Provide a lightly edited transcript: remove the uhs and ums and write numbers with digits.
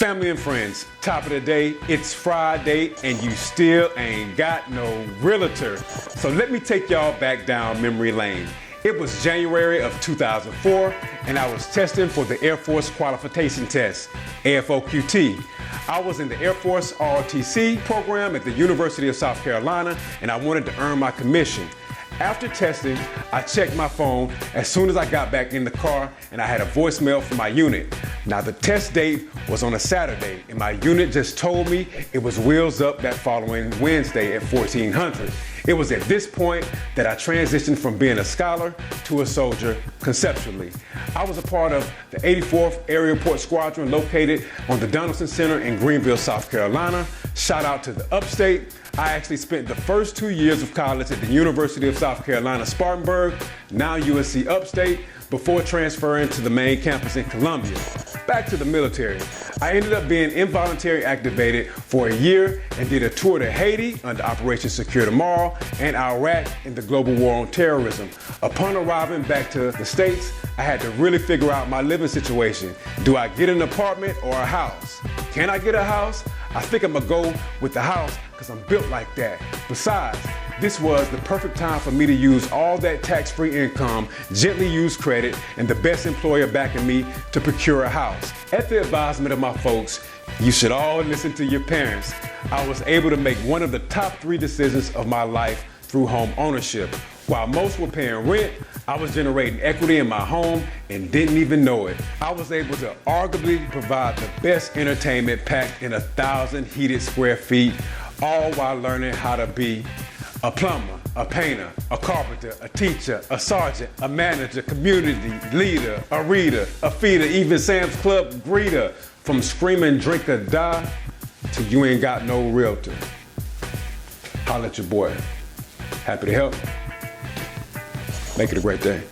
Family and friends, top of the day, it's Friday and you still ain't got no realtor. So let me take y'all back down memory lane. It was January of 2004 and I was testing for the Air Force Qualification Test, AFOQT. I was in the Air Force ROTC program at the University of South Carolina and I wanted to earn my commission. After testing, I checked my phone as soon as I got back in the car and I had a voicemail from my unit. Now the test date was on a Saturday and my unit just told me it was wheels up that following Wednesday at 1400. It was at this point that I transitioned from being a scholar to a soldier conceptually. I was a part of the 84th Air Report Squadron located on the Donaldson Center in Greenville, South Carolina. Shout out to the upstate. I actually spent the first 2 years of college at the University of South Carolina, Spartanburg, now USC Upstate, before transferring to the main campus in Columbia. Back to the military. I ended up being involuntary activated for a year and did a tour to Haiti under Operation Secure Tomorrow and Iraq in the global war on terrorism. Upon arriving back to the States, I had to really figure out my living situation. Do I get an apartment or a house? Can I get a house? I think I'm gonna go with the house because I'm built like that. Besides, this was the perfect time for me to use all that tax-free income, gently use credit, and the best employer backing me to procure a house. At the advisement of my folks, you should all listen to your parents. I was able to make one of the top 3 decisions of my life through home ownership. While most were paying rent, I was generating equity in my home and didn't even know it. I was able to arguably provide the best entertainment packed in 1,000 heated square feet, all while learning how to be a plumber, a painter, a carpenter, a teacher, a sergeant, a manager, community leader, a reader, a feeder, even Sam's Club greeter. From screaming drink or die to you ain't got no realtor. Holla at your boy. Happy to help. Make it a great day.